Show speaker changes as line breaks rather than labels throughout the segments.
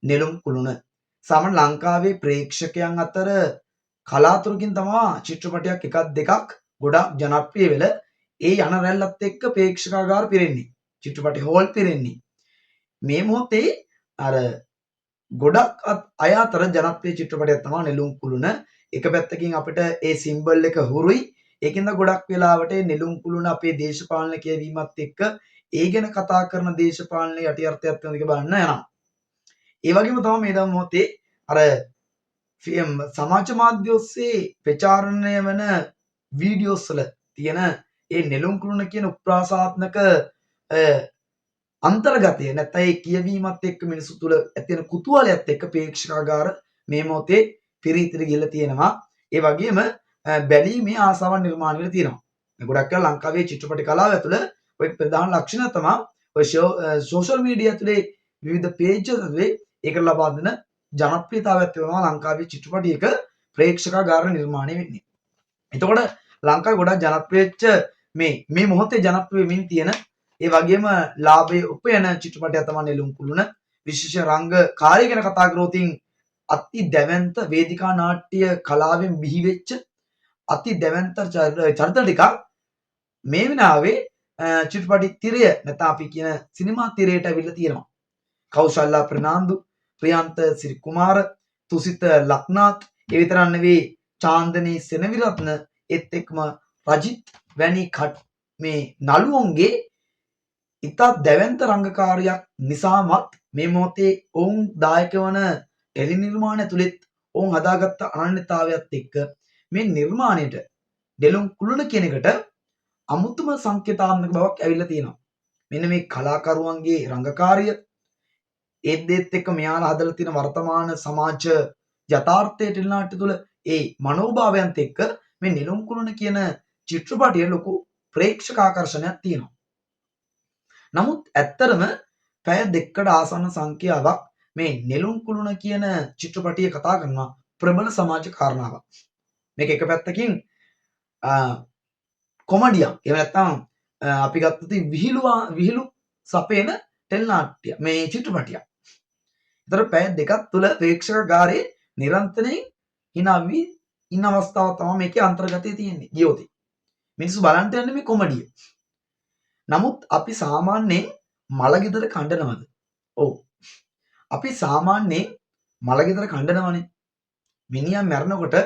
නෙළුම් කුළුණ. සාමාන්‍ය ලංකාවේ ප්‍රේක්ෂකයන් අතර කලාතුරකින් තමයි චිත්‍රපටයක් එකක් දෙකක් ගොඩක් ජනප්‍රිය වෙලා ඒ යන රැල්ලත් එක්ක ප්‍රේක්ෂකාගාර පිරෙන්නේ. චිත්‍රපට හෝල් පිරෙන්නේ. මේ මොහොතේ අර ගොඩක් අය අතර ජනප්‍රිය චිත්‍රපටයක් තමයි නෙළුම් කුළුණ. එක පැත්තකින් අපිට ඒ සිම්බල් එක හුරුයි. ඒකින්ද ගොඩක් වෙලාවට නෙළුම් කුළුණ අපේ දේශපාලන කියවීමත් එක්ක ඒ ගැන කතා කරන දේශපාලන යටි අර්ථයක් තියෙනවද බලන්න යනවා. ඒ වගේම තමයි මේ දවස් මොහොතේ අර සමාජ මාධ්‍ය ඔස්සේ ප්‍රචාරණය වෙන වීඩියෝස් වල තියෙන ඒ නෙළුම් කුළුණ කියන උප්‍රාසාත්මක අන්තර්ගතය නැත්නම් ඒ කියවීමත් එක්ක මිනිසු තුළ ඇති වෙන කුතුහලයත් එක්ක ප්‍රේක්ෂකාගාර මේ මොහොතේ පිරීතිරි ගිහලා තියෙනවා. ඒ වගේම බැලීමේ ආසාවන් නිර්මාණය වෙලා තියෙනවා. ගොඩක් වෙලා ලංකාවේ චිත්‍රපට කලාව ඇතුළ ඔය ප්‍රධාන ලක්ෂණ තමයි ඔය සෝෂල් මීඩියා ඇතුලේ විවිධ පේජ් වල ඒක ලබා දෙන ජනප්‍රියතාවයත් වෙනවා ලංකාවේ චිත්‍රපටයක ප්‍රේක්ෂකාගාර නිර්මාණය වෙන්නේ. එතකොට ලංකාවේ ගොඩක් ජනප්‍රිය වෙච්ච මේ මොහොතේ ජනප්‍රිය වෙමින් තියෙන ඒ වගේම ලාභයේ උපයන චිත්‍රපටයක් තමයි නෙළුම් කුළුණ. විශේෂ රංග කාර්ය ගැන කතා කරොත් අති දැවැන්ත වේදිකා නාට්‍ය කලාවෙන් බිහි වෙච්ච අති දැවැන්ත චරිත ටිකක් මේ විනාවේ චිත්‍රපටි තිරය නැත්නම් අපි කියන සිනමා තිරයට අවිල්ලා තියෙනවා. කෞශල්‍යා ප්‍රනාන්දු, ප්‍රියන්ත සිරිකුමාර, තුසිත ලක්නාත්, ඒ විතරක් නෙවෙයි චාන්දනී සෙනවිරත්න ඒත් එක්කම රජිත් වැනි මේ නළුවොන්ගේ ඉතා දැවැන්ත රංගකාරියක් නිසාමත් මේ මොහොතේ ඔවුන් දායක වන ටෙලි නිර්මාණ තුලෙත් ඔවුන් හදාගත්ත අනන්‍යතාවයත් එක්ක මේ නිර්මාණයට නෙළුම් කුළුණ කියන එකට අමුතුම සංකේතාත්මක බවක් ඇවිල්ලා තියෙනවා. මෙන්න මේ කලාකරුවන්ගේ රංගකාරිය ඒත් එක්ක මෙයාලා හදලා තියෙන වර්තමාන සමාජ යථාර්ථයේ ටෙලිනාට්‍ය තුල ඒ මනෝභාවයන්ත් එක්ක මේ නෙළුම් කුළුණ කියන චිත්‍රපටයේ ලොකු ප්‍රේක්ෂක ආකර්ෂණයක් තියෙනවා. නමුත් ඇත්තටම පැය දෙකකට ආසන්න සංඛ්‍යාවක් මේ නෙළුම් කුළුණ කියන චිත්‍රපටිය කතා කරනවා ප්‍රබල සමාජ කාරණාවක්. මේක එක පැත්තකින් කොමඩියක්. එහෙම නැත්නම් අපි ගත්තොත් විහිළු සපේන ටෙලිනාට්‍ය මේ චිත්‍රපටියක්. ඒතර පැය දෙකක් තුල ප්‍රේක්ෂකාගාරයේ නිරන්තරයෙන් hina වී ඉන්න අවස්ථාව තමයි මේකේ අන්තර්ගතයේ තියෙන්නේ. ගියෝති. මිනිස්සු බලන්න යන්නේ මේ කොමඩිය. නමුත් අපි සාමාන්‍යයෙන් මලගෙදර කණ්ඩනවද? ඔව්. අපි සාමාන්‍යයෙන් මලගෙදර කණ්ඩනවනේ. මිනිහා මැරෙනකොට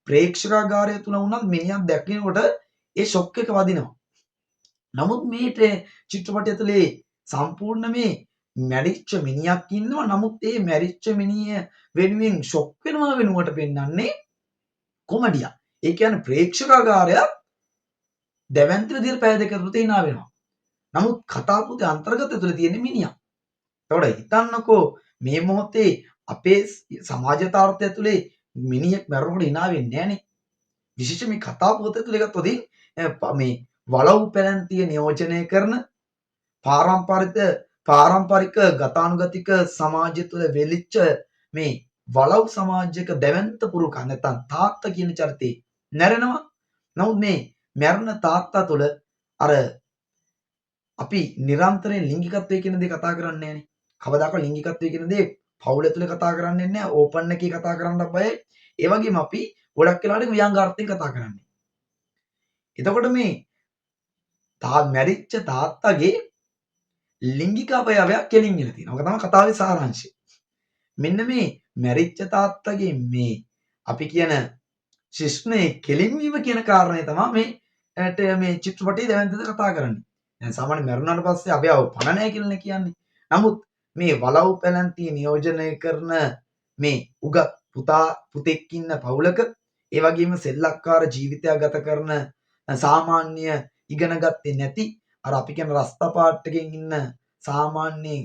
ප්‍රේක්ෂකාගාරය තුල වුණත් මිනිහා දැකිනකොට ඒ ෂොක් එක වදිනවා. නමුත් මේ චිත්‍රපටය තුලේ සම්පූර්ණ මේ මැරිච්ච මිනිහක් ඉන්නවා. නමුත් ඒ මැරිච්ච මිනිහ වෙනුවෙන් ෂොක් වෙනවා වෙනුවට පෙන්වන්නේ කොමඩියක්. ඒ කියන්නේ ප්‍රේක්ෂකාගාරය දැවැන්ත විදිහට පැය දෙක තුන hina වෙනවා. නමුත් කතා පුතේ අන්තර්ගතය තුළ තියෙන මිනිහා. ඒකට හිතන්නකෝ මේ මොහොතේ අපේ සමාජ තාර්ථය තුලේ මිනිහෙක් මැරුණකොට hina වෙන්නේ නැහනේ. විශේෂයෙන් මේ කතා පොත තුල ගත්තොත් මේ වලව් පැලැන්තිය නියෝජනය කරන පාරම්පරික ගතානුගතික සමාජය තුළ වෙලිච්ච මේ වලව් සමාජයක දැවැන්ත පුරුක නැත්නම් තාත්තා කියන චරිතේ නැරෙනවා. නමුත් මේ මැරෙන තාත්තා තුළ අර අපි නිරන්තරයෙන් ලිංගිකත්වය කියන දේ කතා කරන්නේ නැහනේ. කවදාකවත් ලිංගිකත්වය කියන දේ පවුල ඇතුලේ කතා කරන්නේ නැහැ. ඕපන් එකේ කතා කරන්න බයයි. ඒ වගේම අපි ගොඩක් වෙලාවට ව්‍යංගාර්ථයෙන් කතා කරන්නේ. එතකොට මේ මැරිච්ච තාත්තගේ ලිංගික අවයවයක් කෙලින් ඉල තියෙනවා. ඔක තමයි කතාවේ සාරාංශය. මෙන්න මේ මැරිච්ච තාත්තගේ මේ අපි කියන ශිෂ්ණයේ කෙලින් වීම කියන කාරණේ තමයි මේ චිත්‍රපටයේ දැවැන්තද කතා කරන්නේ. දැන් සාමාන්‍ය මැරුණාට පස්සේ අවයව පණ නැහැ කියලානේ කියන්නේ. නමුත් මේ වලව් පැලැන්තිය නියෝජනය කරන මේ උගත් පුතෙක් ඉන්න පවුලක ඒ වගේම සෙල්ලක්කාර ජීවිතයක් ගත කරන සාමාන්‍ය ඉගෙන ගත්තේ නැති අර අපි කියන රස්තා පාට්ටකින් ඉන්න සාමාන්‍ය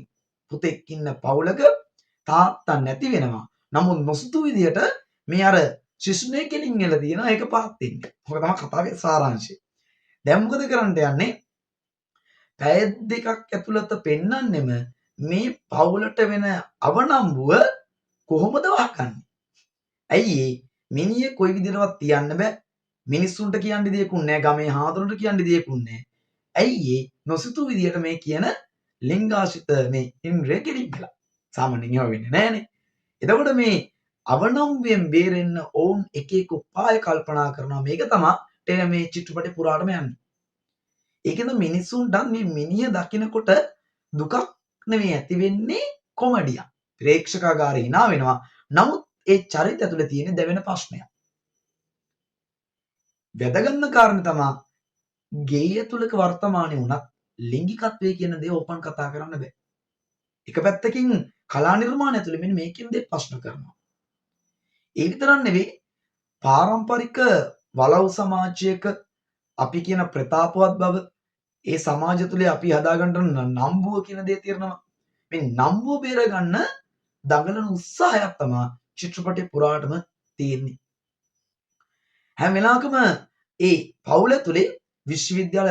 පුතෙක් ඉන්න පවුලක තාත්තා නැති වෙනවා. නමුත් නොසුතු විදියට මේ අර ශිෂ්ණයේ කෙලින් එලා තියෙනවා. ඒක පහත් වෙන්නේ. ඔක තමයි කතාවේ සාරාංශය. දැන් මොකද කරන්න යන්නේ? පැය දෙකක් ඇතුළත පෙන්වන්නෙම මේ පවුලට වෙන අවනම්බුව කොහොමද වහකන්නේ? ඇයි මිනිහ කොයි විදිහටවත් තියන්න බෑ. මිනිස්සුන්ට කියන්න දෙයක්ුත් නැහැ. ගමේ හාමුදුරුවන්ට කියන්න දෙයක්ුත් නැහැ. ඇයි නොසිතු විදියට මේ කියන ලිංගාශ්‍රිත මේ ඉන්ද්‍රිය කෙලින් කළා. සාමාන්‍යයෙන් ඒවා වෙන්නේ නැහනේ. එතකොට මේ අවනම්බුවෙන් බේරෙන්න ඔවුන් එක එක උපාය කල්පනා කරනවා. මේක තමයි මේ චිත්‍රපටය පුරාටම යන්නේ. ඒකෙන්ද මිනිස්සුන්ට මේ මිනිහ දකිනකොට දුකක් නෙමෙයි ඇති වෙන්නේ කොමඩියක්. ප්‍රේක්ෂකාගාරේ hina වෙනවා. නමුත් ඒ චරිතය තුළ තියෙන දැවෙන ප්‍රශ්නයක්. වැදගත්ම කාරණේ තමයි ගෙය ඇතුළක වර්තමානයේ වුණත් ලිංගිකත්වය කියන දේ ඕපන් කතා කරන්න බෑ. එක පැත්තකින් කලා නිර්මාණය ඇතුළේ මෙන්න මේ කියන දේ ප්‍රශ්න කරනවා. ඒ විතරක් නෙවෙයි පාරම්පරික වලව් සමාජයක අපි කියන ප්‍රතාපවත් බව ඒ සමාජ තුලේ අපි හදාගන්න නම්බුව කියන දේ තියෙනවා. මේ නම්බුව බේරගන්න දඟලන උත්සාහයක් තමයි චිත්‍රපටය පුරාටම තියෙන්නේ. හැම වෙලාවකම ඒ පවුල තුලේ විශ්වවිද්‍යාල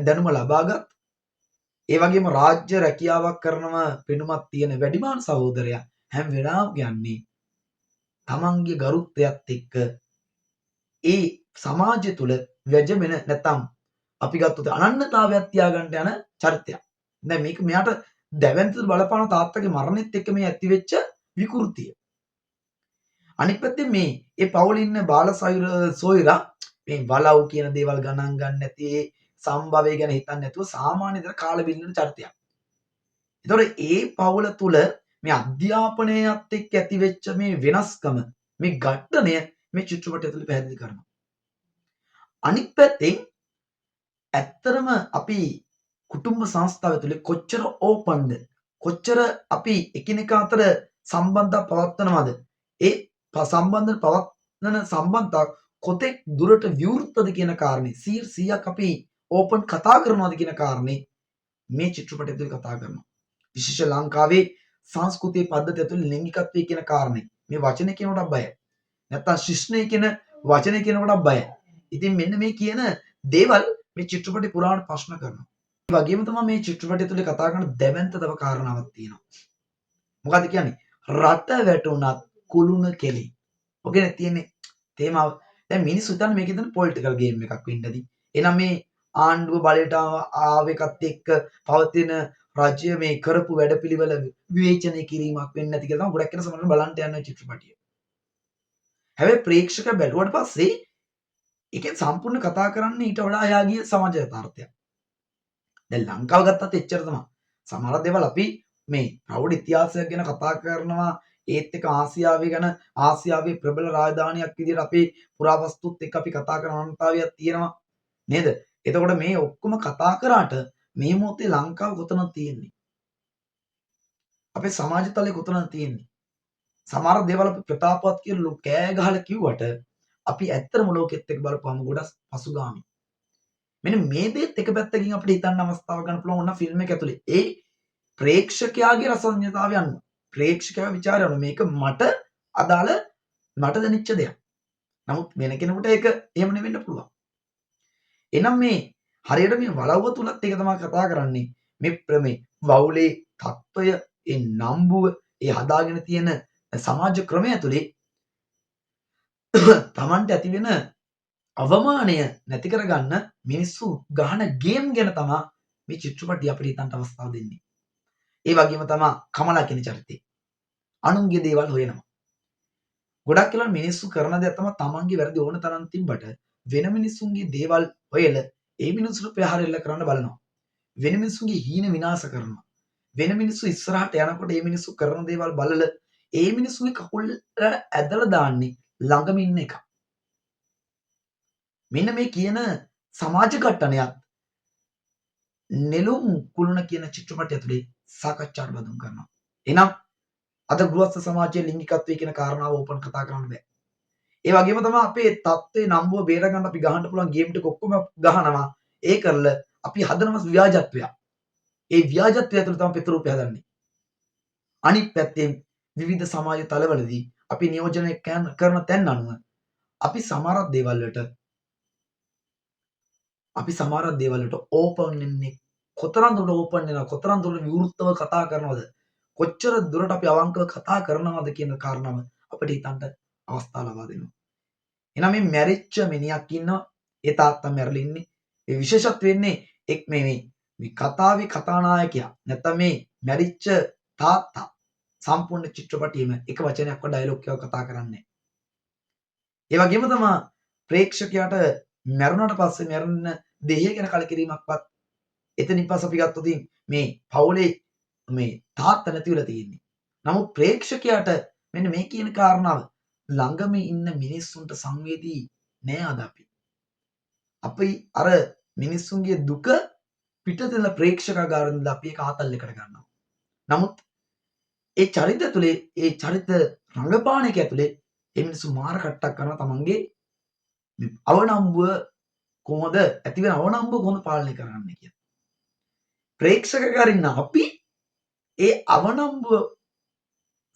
දැනුම ලබාගත් ඒ වගේම රාජ්‍ය රැකියාවක් කරනව පෙනුමක් තියෙන වැඩිමාන සහෝදරයා හැම වෙලාවම යන්නේ තමන්ගේ ගරුත්වයත් එක්ක ඒ සමාජය තුල වැජඹෙන නැත්නම් අපි ගත්තොත් අනන්‍යතාවයක් තියාගන්න යන චරිතයක්. දැන් මේක මෙයාට දැවැන්ත බලපාන තාත්තගේ මරණෙත් එක්ක මේ ඇති වෙච්ච විකෘතිය. අනිත් පැත්තේ මේ ඒ පවුලේ ඉන්න බාල සොයුරා මේ වලව් කියන දේවල් ගණන් ගන්න නැති ඒ සම්භවය ගැන හිතන්නේ නැතුව සාමාන්‍ය දර කාල බිල්ලන චරිතයක්. ඒතකොට ඒ පවුල තුල මේ අධ්‍යාපනයත් එක්ක ඇති වෙච්ච මේ වෙනස්කම මේ ඝට්ටණය මේ චිත්‍රපටය තුළ පැහැදිලි කරනවා. අනිත් පැත්තෙන් ඇත්තටම අපි කුටුම්බ සංස්ථාව තුළ කොච්චර ඕපන්ද කොච්චර අපි එකිනෙකා අතර සම්බන්ධතා පවත්වනවද ඒ සම්බන්ධ පවත්වන සම්බන්ධතා කොතෙක් දුරට විවෘතද කියන කාරණේ 100%ක් අපි ඕපන් කතා කරනවාද කියන කාරණේ මේ චිත්‍රපටය තුළ කතා කරනවා. විශේෂ ලංකාවේ සංස්කෘතික පද්ධතිය තුළ ලිංගිකත්වය කියන කාරණේ මේ වචනේ කියනකොට බයයි. නැත්තම් ශිෂ්ණය කියන වචනේ කියනකොට බයයි. ඉතින් මෙන්න මේ කියන දේවල් මේ චිත්‍රපටි පුරාණ ප්‍රශ්න කරනවා. ඒ වගේම තමයි මේ චිත්‍රපටය තුළ කතා කරන දැවැන්ත තව කාරණාවක් තියෙනවා. මොකද්ද කියන්නේ? රට වැටුණත් කුළුණ කෙලි. ඔකනේ තියෙන්නේ තේමාව. දැන් මිනිස්සු හිතන්නේ මේක හිතන්නේ පොලිටිකල් ගේම් එකක් වෙන්නදී. එහෙනම් මේ ආණ්ඩුව බලයට ආවෙකත් එක්ක පවතින රාජ්‍ය මේ කරපු වැඩපිළිවෙල විවේචනය කිරීමක් වෙන්නේ නැති කියලා තමයි ගොඩක් කෙනා සමහරවිට බලන්න යන චිත්‍රපටිය. හැබැයි ප්‍රේක්ෂක බැලුවට පස්සේ ඒකෙන් සම්පූර්ණ කතා කරන්නේ ඊට වඩා එහාගිය සමාජ යථාර්ථයක්. දැන් ලංකාව ගත්තත් එච්චර තමයි. සමහර දේවල් අපි මේ ප්‍රෞಢ ඉතිහාසයක් ගැන කතා කරනවා ඒත් එක්ක ආසියාවේ ගැන ආසියාවේ ප්‍රබල රාජධානියක් විදිහට අපේ පුරාවස්තුත් එක්ක අපි කතා කරන අනන්තතාවයක් තියෙනවා නේද? එතකොට මේ ඔක්කොම කතා කරාට මේ මොහොතේ ලංකාව කොතනද තියෙන්නේ? අපේ සමාජ තලයේ කොතනද තියෙන්නේ? සමහර දේවල් අපි ප්‍රතාපවත් කියලා කෑ ගහලා කිව්වට අපි ඇත්තම ලෝකෙත් එක්ක බලපුවම ගොඩක් පසුගාමි. මෙන්න මේ දේත් එක පැත්තකින් අපිට හිතන්න අවස්ථාවක් ගන්න පුළුවන් ඕන ෆිල්ම් එක ඇතුලේ. ඒ ප්‍රේක්ෂකයාගේ රසඥතාවය අනුව ප්‍රේක්ෂකයා ਵਿਚාරය අනුව මේක මට අදාළ මට දැනෙච්ච දෙයක්. නමුත් වෙන කෙනෙකුට ඒක එහෙම නෙවෙන්න පුළුවන්. එනම් මේ හරියට මේ වලව්ව තුලත් ඒක තමයි කතා කරන්නේ. මේ වවුලේ තත්වය, ඒ නම්බුව, ඒ හදාගෙන තියෙන සමාජ ක්‍රමය ඇතුලේ තමන්ට ඇති වෙන අවමානය නැති කරගන්න මිනිස්සු ගහන ගේම් ගැන තමයි මේ චිත්‍රපටය අපිට හිතන්න අවස්ථාව දෙන්නේ. ඒ වගේම තමයි කමලා කියන චරිතය. අනුන්ගේ දේවල් හොයනවා. ගොඩක් වෙලාවට මිනිස්සු කරන දේ තමයි තමන්ගේ වැරදි ඕන තරම් තිබ්බට වෙන මිනිස්සුන්ගේ දේවල් හොයලා ඒ මිනිස්සුන්ට ප්‍රහාර එල්ල කරන්න බලනවා. වෙන මිනිස්සුන්ගේ හීන විනාශ කරනවා. වෙන මිනිස්සු ඉස්සරහට යනකොට ඒ මිනිස්සු කරන දේවල් බලලා ඒ මිනිස්සුගේ කකුල් ඇදලා දාන්නේ ළඟම ඉන්න එක. මෙන්න මේ කියන සමාජ ඝට්ටනයක් නෙළුම් කුළුණ කියන චිත්‍රපටය ඇතුලේ සාකච්ඡාට බඳුන් කරනවා. එහෙනම් අද ගෘහස්ත සමාජයේ ලිංගිකත්වය කියන කාරණාව ඕපන් කතා කරන්න බෑ. ඒ වගේම තමයි අපේ තත්ත්වේ නම්බුව බේර ගන්න අපි ගහන්න පුළුවන් ගේම් ටික ඔක්කොම ගහනවා. ඒ කරලා අපි හදනවා ව්‍යාජත්වය. ඒ ව්‍යාජත්වය ඇතුළේ තමයි ප්‍රතිරූපය හදන්නේ. අනිත් පැත්තෙන් විවිධ සමාජ තලවලදී අපි නියෝජනය කරන තැන් අනුව අපි සමහර දේවල් වලට ඕපන් වෙන්නේ කොතරම් දුරට ඕපන් වෙනවා කොතරම් දුරට විවෘතව කතා කරනවද කොච්චර දුරට අපි අවංකව කතා කරනවද කියන කාරණාව අපිට හිතන්න අවස්ථාව ලබා දෙනවා. එහෙනම් මේ මැරිච්ච මිනිහක් ඉන්නවා ඒ තාත්තා මැරලා ඉන්නේ. ඒ විශේෂත්ව වෙන්නේ මේ කතාවේ කතානායකයා නැත්නම් මේ මැරිච්ච තාත්තා සම්පූර්ණ චිත්‍රපටියෙම එක වචනයක්වත් ඩයලොග් එකක් කතා කරන්නේ. ඒ වගේම තමයි ප්‍රේක්ෂකයාට මැරුණාට පස්සේ මැරෙන දෙය ගැන කලකිරීමක්වත් එතනින් පස්සේ අපි ගත්තොත් මේ පවුලේ මේ තාත්තා නැති වෙලා තියෙන්නේ. නමුත් ප්‍රේක්ෂකයාට මෙන්න මේ කියන කාරණාව ළඟම ඉන්න මිනිස්සුන්ට සංවේදී නෑ අද අපි. අපි අර මිනිස්සුන්ගේ දුක පිටතල ප්‍රේක්ෂකාගාරෙන් ඉඳලා අපි ඒක ආතල් එකට ගන්නවා. නමුත් ඒ චරිත තුලේ ඒ චරිත රංගපාන එක ඇතුලේ ඒ මිනිස්සු මාර කට්ටක් කරනවා තමන්ගේ අවනම්බුව කොහොමද ඇති වෙන අවනම්බුව කොහොමද පාලනය කරන්නේ කියලා. ප්‍රේක්ෂකකාරින්න අපි ඒ අවනම්බුව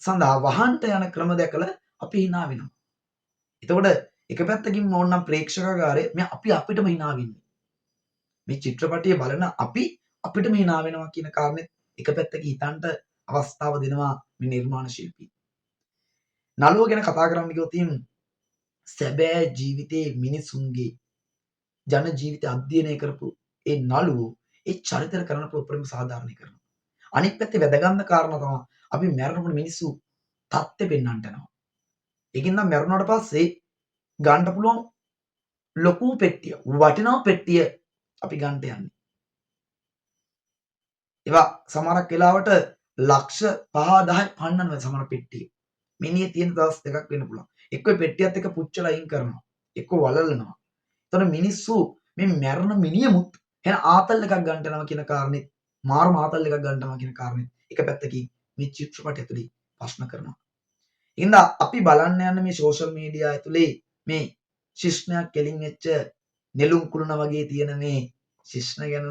සඳහා වහන්ට යන ක්‍රම දැකලා අපි hina වෙනවා. එතකොට එක පැත්තකින් ඕනනම් ප්‍රේක්ෂකාගාරේ මේ අපි අපිටම hina වෙන්නේ. මේ චිත්‍රපටිය බලන අපි අපිටම hina වෙනවා කියන කාරණෙත් එක පැත්තක හිතන්න අවස්ථාව දෙනවා මේ නිර්මාණ ශිල්පී. නළුව ගැන කතා කරන්න ගියොත් සැබෑ ජීවිතයේ මිනිසුන්ගේ ජන ජීවිතය අධ්‍යයනය කරපු ඒ නළුවෝ ඒ චරිතය කරන උපරිම සාධාරණීකරණය. අනිත් පැත්තේ වැදගත් කාරණා තමයි අපි මැරෙනකොට මිනිස්සු තත්ත්වෙ පෙන්වන්නට යනවා. ඒකින් නම් මැරුණාට පස්සේ ගන්න පුළුවන් ලොකු පෙට්ටිය වටිනා පෙට්ටිය අපි ගන්නට යන්නේ. ඒවා සමහරක් වෙලාවට ලක්ෂ 5-10 පන්නනවා සමහර පෙට්ටිය. මිනිහේ තියෙන දවස් දෙකක් වෙන්න පුළුවන්. එක්ක පෙට්ටියත් එක්ක පුච්චලා අයින් කරනවා. එක්ක වලලනවා. එතකොට මිනිස්සු මේ මැරෙන මිනිහමුත් එන ආතල් එකක් ගන්නට යනවා කියන කාරණේ මාරම ආතල් එකක් ගන්නට යනවා කියන කාරණේ එක පැත්තකින් මේ චිත්‍රපටය ඇතුලේ ප්‍රශ්න කරනවා. ඉතින් අපි බලන්න යන මේ සෝෂල් මීඩියා ඇතුලේ මේ ශිෂ්ණයක් කෙලින් වෙච්ච නෙළුම් කුළුණ වගේ තියෙන මේ ශිෂ්ණ ගැන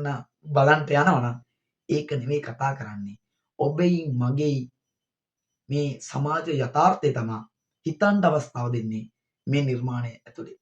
බලන්ට යනවනම් ඒක නෙමෙයි කතා කරන්නේ. ඔබෙයි මගෙයි මේ සමාජ යථාර්ථය තමයි හිතන්න අවස්ථාව දෙන්නේ මේ නිර්මාණය ඇතුලේ.